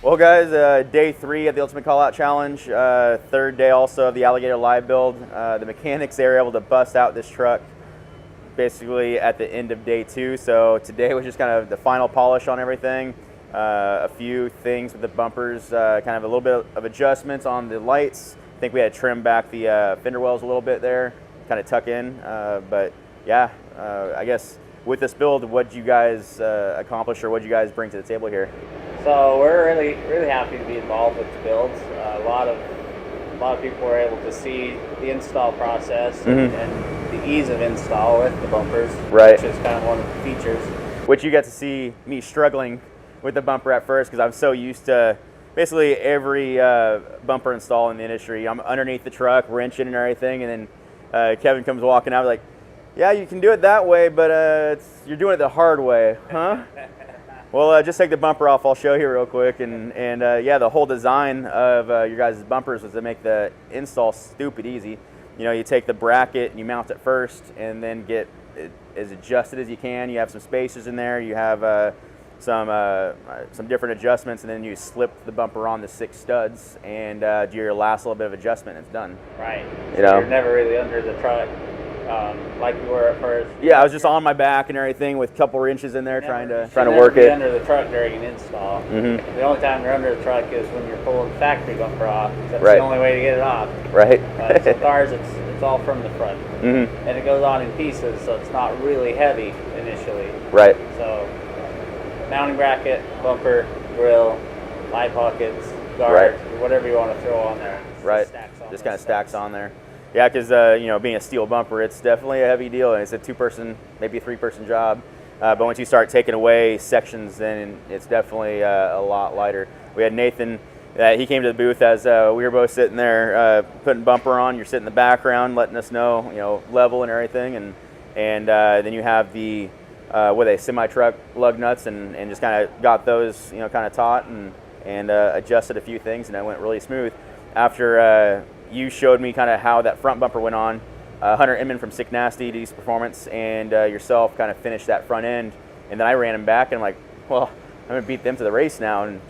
Well, guys, day 3 of the Ultimate Callout Challenge, 3rd day also of the Alligator live build. The mechanics, they were able to bust out this truck basically at the end of day 2. So today was just kind of the final polish on everything. A few things with the bumpers, kind of a little bit of adjustments on the lights. I think we had to trim back the fender wells a little bit there, kind of tuck in. But yeah, I guess with this build, what did you guys accomplish, or what did you guys bring to the table here? So we're really happy to be involved with the builds. A lot of people were able to see the install process and the ease of install with the bumpers, right, which is kind of one of the features. Which you get to see me struggling with the bumper at first, because I'm so used to basically every bumper install in the industry. I'm underneath the truck, wrenching and everything, and then Kevin comes walking out like, yeah, you can do it that way, but you're doing it the hard way, huh? Well, just take the bumper off. I'll show you real quick. And yeah, the whole design of your guys' bumpers was to make the install stupid easy. You know, you take the bracket and you mount it first, and then get it as adjusted as you can. You have some spacers in there. You have some different adjustments, and then you slip the bumper on the 6 studs and do your last little bit of adjustment. And it's done. Right. You know, you're never really under the truck. Like you were at first. Yeah, I was just on my back and everything with a couple wrenches in there, trying to work it. Under the truck during an install. The only time you're under the truck is when you're pulling the factory bumper off. That's the only way to get it off. Right. So cars, it's all from the front, and it goes on in pieces, so it's not really heavy initially. Right. So mounting bracket, bumper, grill, light pockets, guard, whatever you want to throw on there. Just kind of stacks on there. Yeah, because you know, being a steel bumper, it's definitely a heavy deal, and it's a 2-person, maybe a 3-person job. But once you start taking away sections, then it's definitely a lot lighter. We had Nathan. He came to the booth as we were both sitting there putting bumper on. You're sitting in the background, letting us know, level and everything, and then you have the semi-truck lug nuts, and just kind of got those kind of taut and adjusted a few things, and it went really smooth. After you showed me kind of how that front bumper went on, Hunter Inman from Sick Nasty, D's Performance, and yourself kind of finished that front end, and then I ran him back, and I'm like, well, I'm gonna beat them to the race now, and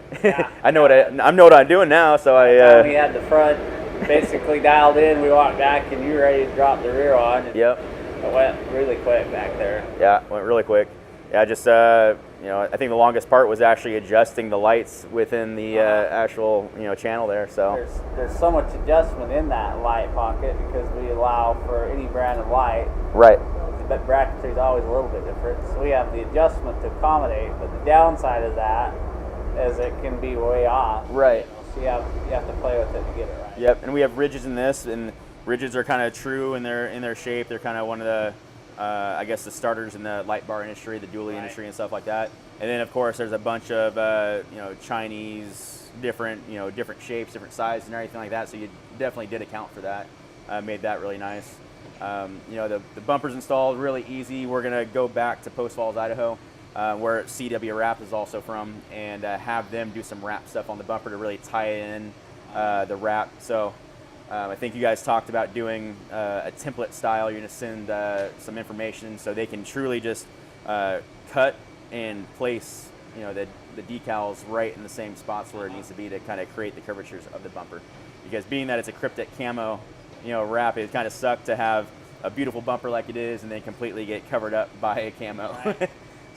I know what I'm doing now. So we had the front basically dialed in. We walked back, and you were ready to drop the rear on. And yep. It went really quick back there. Yeah, it went really quick. Yeah, just I think the longest part was actually adjusting the lights within the actual channel there. So there's so much adjustment in that light pocket because we allow for any brand of light. Right. But bracketry is always a little bit different, so we have the adjustment to accommodate. But the downside of that is it can be way off. Right. So you have to play with it to get it right. Yep. And we have ridges in this, and ridges are kind of true in their shape. They're kind of one of the I guess the starters in the light bar industry, the dually industry, and stuff like that. And then of course there's a bunch of Chinese different shapes, different sizes, and everything like that. So you definitely did account for that. Made that really nice. The bumpers installed really easy. We're gonna go back to Post Falls, Idaho, where CW Wrap is also from, and have them do some wrap stuff on the bumper to really tie in the wrap. So. I think you guys talked about doing a template style. You're going to send some information so they can truly just cut and place the decals right in the same spots where it needs to be to kind of create the curvatures of the bumper. Because being that it's a cryptic camo wrap, it kind of sucked to have a beautiful bumper like it is and then completely get covered up by a camo. Right.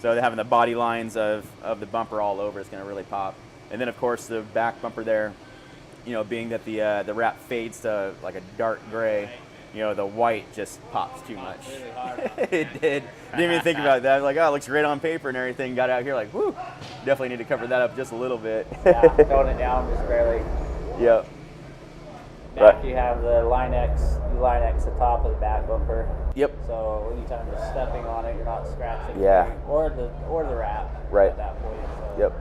So having the body lines of the bumper all over is going to really pop. And then of course the back bumper there, being that the wrap fades to like a dark gray, the white just pops too much. Really hard. It did. Didn't even think about that. Like, oh, it looks great on paper and everything. Got out here like, whoo, definitely need to cover that up just a little bit. Yeah, tone it down just barely. Yep. Back you have the Line X the top of the back bumper. Yep. So anytime you're stepping on it, you're not scratching. Yeah. Or the wrap. Right. At that point. So. Yep.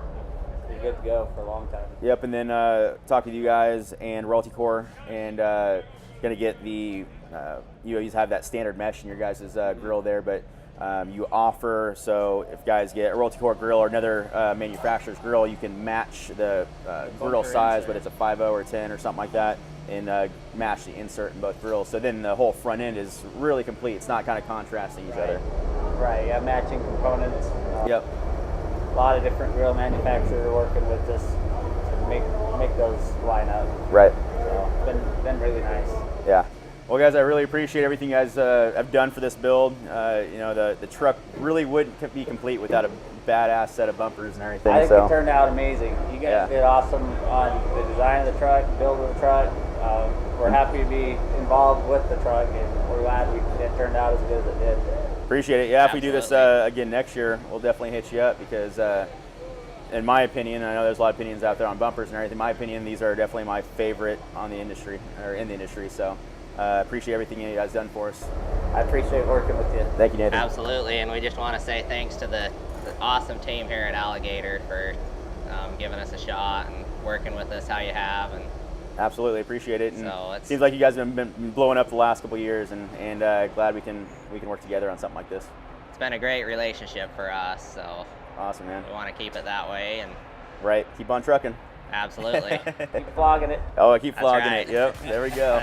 You're good to go for a long time. Yep, and then talking to you guys and Royalty Core, and gonna get the you have that standard mesh in your guys' grill there, but you offer, so if guys get a Royalty Core grill or another manufacturer's grill, you can match the grill size, but it's a 5.0 or 10 or something like that, and match the insert in both grills. So then the whole front end is really complete. It's not kind of contrasting each other. Right. Yeah, matching components. Yep. A lot of different grill manufacturers are working with this make those line up. Right. So it's been really nice. Yeah. Well, guys, I really appreciate everything you guys have done for this build. You know, the truck really wouldn't be complete without a badass set of bumpers and everything. I think it turned out amazing. You guys did awesome on the design of the truck, build of the truck. We're happy to be involved with the truck, and we're glad it turned out as good as it did. Appreciate it. Yeah, if we do this again next year, we'll definitely hit you up because, in my opinion, I know there's a lot of opinions out there on bumpers and everything. In my opinion, these are definitely my favorite on the industry or in the industry. So. Appreciate everything you guys done for us. I appreciate working with you. Thank you, Nathan. Absolutely, and we just want to say thanks to the awesome team here at Alligator for giving us a shot and working with us how you have. And absolutely appreciate it. And so it seems like you guys have been blowing up the last couple of years, and glad we can work together on something like this. It's been a great relationship for us. So awesome, man. We want to keep it that way, and right, keep on trucking. Absolutely. Keep flogging it. Oh, I keep flogging right. it. Yep, there we go.